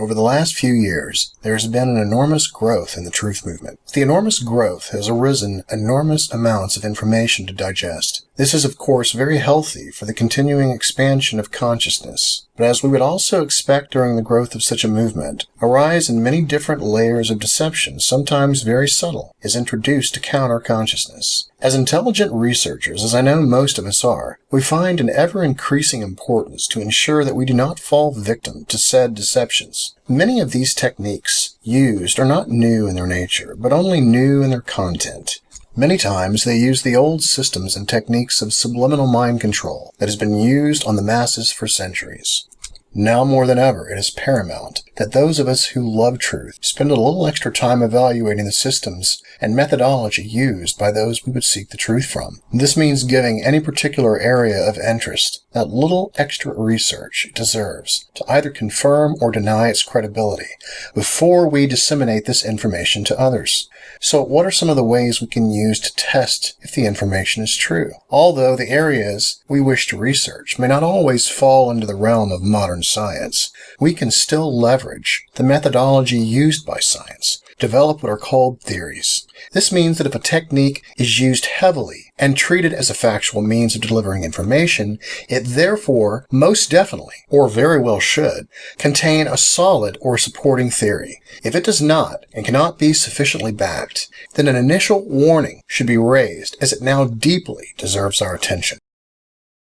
Over the last few years, there has been an enormous growth in the truth movement. With the enormous growth has arisen enormous amounts of information to digest. This is, of course, very healthy for the continuing expansion of consciousness. But as we would also expect during the growth of such a movement, a rise in many different layers of deception, sometimes very subtle, is introduced to counter consciousness. As intelligent researchers, as I know most of us are, we find an ever-increasing importance to ensure that we do not fall victim to said deceptions. Many of these techniques used are not new in their nature, but only new in their content. Many times they use the old systems and techniques of subliminal mind control that has been used on the masses for centuries. Now more than ever, it is paramount that those of us who love truth spend a little extra time evaluating the systems and methodology used by those we would seek the truth from. This means giving any particular area of interest that little extra research it deserves to either confirm or deny its credibility before we disseminate this information to others. So what are some of the ways we can use to test if the information is true? Although the areas we wish to research may not always fall into the realm of modern science, we can still leverage the methodology used by science, develop what are called theories. This means that if a technique is used heavily and treated as a factual means of delivering information, it therefore most definitely, or very well should, contain a solid or supporting theory. If it does not, and cannot be sufficiently backed, then an initial warning should be raised, as it now deeply deserves our attention.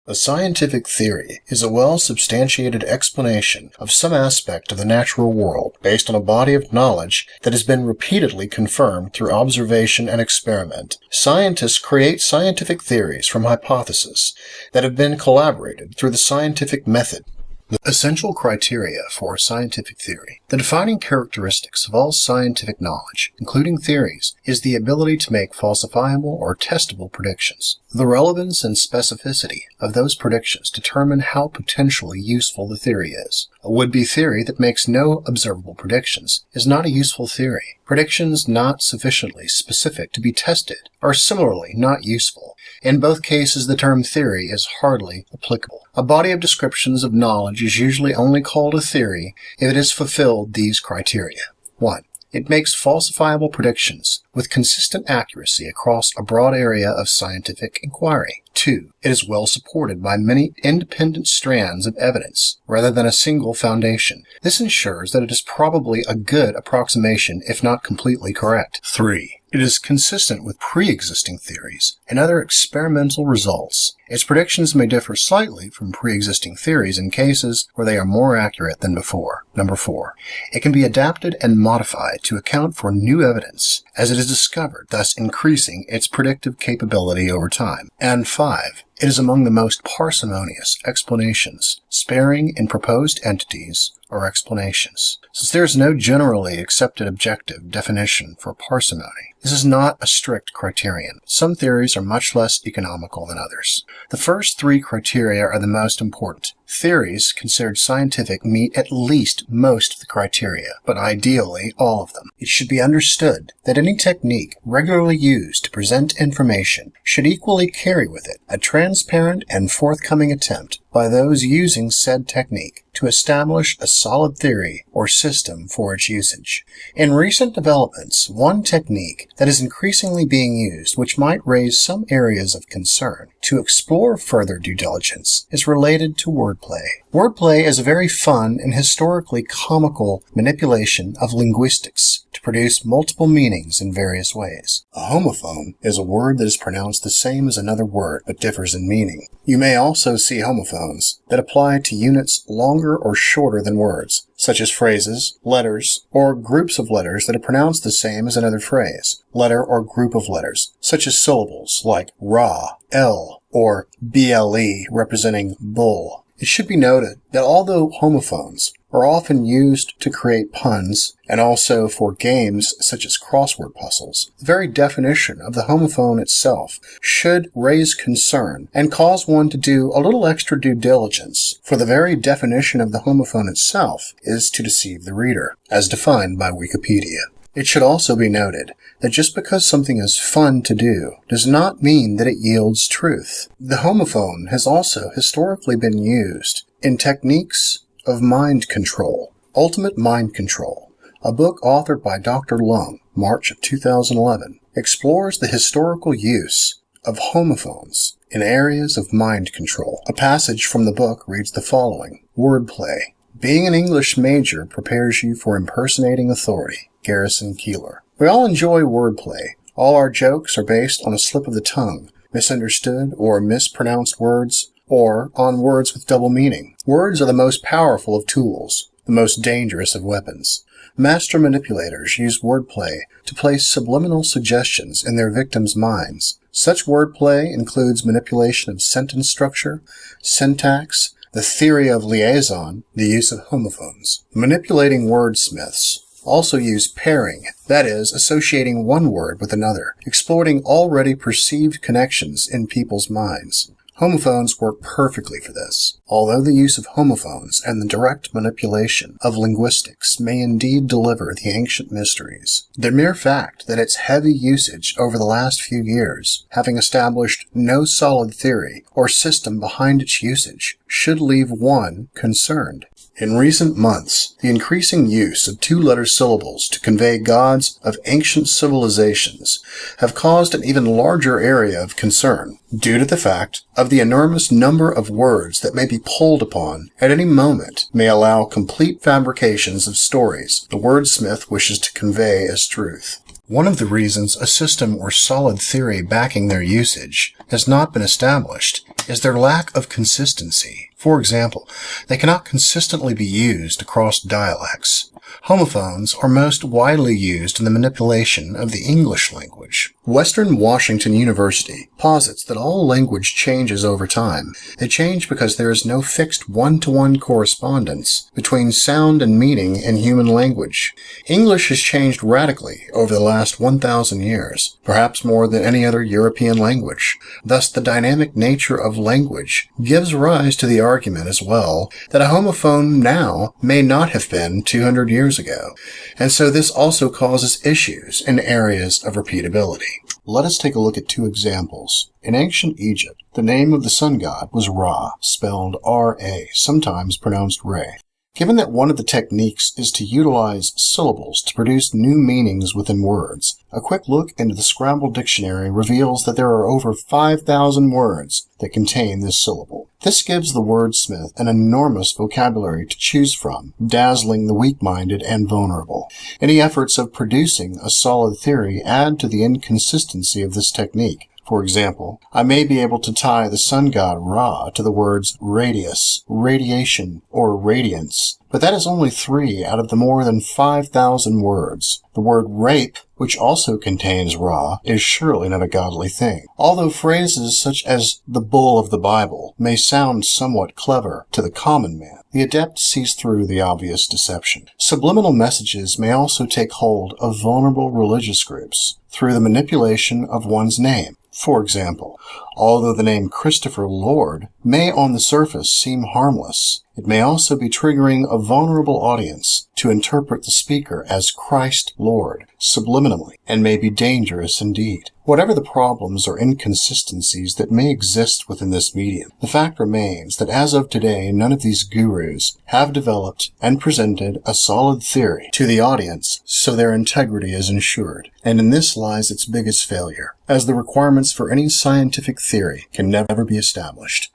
A scientific theory is a well-substantiated explanation of some aspect of the natural world based on a body of knowledge that has been repeatedly confirmed through observation and experiment. Scientists create scientific theories from hypotheses that have been collaborated through the scientific method. The essential criteria for a scientific theory. The defining characteristics of all scientific knowledge, including theories, is the ability to make falsifiable or testable predictions. The relevance and specificity of those predictions determine how potentially useful the theory is. A would-be theory that makes no observable predictions is not a useful theory. Predictions not sufficiently specific to be tested are similarly not useful. In both cases, the term theory is hardly applicable. A body of descriptions of knowledge is usually only called a theory if it has fulfilled these criteria. 1. It makes falsifiable predictions with consistent accuracy across a broad area of scientific inquiry. 2. It is well supported by many independent strands of evidence, rather than a single foundation. This ensures that it is probably a good approximation, if not completely correct. 3. It is consistent with pre-existing theories and other experimental results. Its predictions may differ slightly from pre-existing theories in cases where they are more accurate than before. Number 4. It can be adapted and modified to account for new evidence as it is discovered, thus increasing its predictive capability over time. And 5. It is among the most parsimonious explanations, sparing in proposed entities or explanations. Since there is no generally accepted objective definition for parsimony, this is not a strict criterion. Some theories are much less economical than others. The first 3 criteria are the most important. Theories considered scientific meet at least most of the criteria, but ideally all of them. It should be understood that any technique regularly used to present information should equally carry with it a transparent and forthcoming attempt by those using said technique to establish a solid theory or system for its usage. In recent developments, one technique that is increasingly being used, which might raise some areas of concern to explore further due diligence, is related to wordplay. Wordplay is a very fun and historically comical manipulation of linguistics to produce multiple meanings in various ways. A homophone is a word that is pronounced the same as another word but differs in meaning. You may also see homophones that apply to units longer or shorter than words, such as phrases, letters, or groups of letters that are pronounced the same as another phrase, letter or group of letters, such as syllables like ra, l, or ble representing bull. It should be noted that although homophones are often used to create puns and also for games such as crossword puzzles, the very definition of the homophone itself should raise concern and cause one to do a little extra due diligence, for the very definition of the homophone itself is to deceive the reader, as defined by Wikipedia. It should also be noted that just because something is fun to do does not mean that it yields truth. The homophone has also historically been used in techniques of mind control. Ultimate Mind Control, a book authored by Dr. Lung, March of 2011, explores the historical use of homophones in areas of mind control. A passage from the book reads the following: Wordplay. Being an English major prepares you for impersonating authority. Garrison Keillor. We all enjoy wordplay. All our jokes are based on a slip of the tongue, misunderstood or mispronounced words, or on words with double meaning. Words are the most powerful of tools, the most dangerous of weapons. Master manipulators use wordplay to place subliminal suggestions in their victims' minds. Such wordplay includes manipulation of sentence structure, syntax, the theory of liaison, the use of homophones. Manipulating wordsmiths also use pairing, that is, associating one word with another, exploiting already perceived connections in people's minds. Homophones work perfectly for this. Although the use of homophones and the direct manipulation of linguistics may indeed deliver the ancient mysteries, the mere fact that its heavy usage over the last few years, having established no solid theory or system behind its usage, should leave one concerned. In recent months, the increasing use of two-letter syllables to convey gods of ancient civilizations have caused an even larger area of concern, due to the fact of the enormous number of words that may be pulled upon at any moment may allow complete fabrications of stories the wordsmith wishes to convey as truth. One of the reasons a system or solid theory backing their usage has not been established is their lack of consistency. For example, they cannot consistently be used across dialects. Homophones are most widely used in the manipulation of the English language. Western Washington University posits that all language changes over time. They change because there is no fixed one-to-one correspondence between sound and meaning in human language. English has changed radically over the last 1,000 years, perhaps more than any other European language. Thus, the dynamic nature of language gives rise to the argument as well that a homophone now may not have been 200 years ago, and so this also causes issues in areas of repeatability. Let us take a look at two examples. In ancient Egypt, the name of the sun god was Ra, spelled R-A, sometimes pronounced Re. Given that one of the techniques is to utilize syllables to produce new meanings within words, a quick look into the Scrabble dictionary reveals that there are over 5,000 words that contain this syllable. This gives the wordsmith an enormous vocabulary to choose from, dazzling the weak-minded and vulnerable. Any efforts of producing a solid theory add to the inconsistency of this technique. For example, I may be able to tie the sun god Ra to the words radius, radiation, or radiance, but that is only 3 out of the more than 5,000 words. The word rape, which also contains Ra, is surely not a godly thing. Although phrases such as the bull of the Bible may sound somewhat clever to the common man, the adept sees through the obvious deception. Subliminal messages may also take hold of vulnerable religious groups through the manipulation of one's name. For example, although the name Christopher Lord may on the surface seem harmless, it may also be triggering a vulnerable audience to interpret the speaker as Christ Lord subliminally, and may be dangerous indeed. Whatever the problems or inconsistencies that may exist within this medium, the fact remains that as of today, none of these gurus have developed and presented a solid theory to the audience, so their integrity is ensured. And in this lies its biggest failure, as the requirements for any scientific theory can never be established.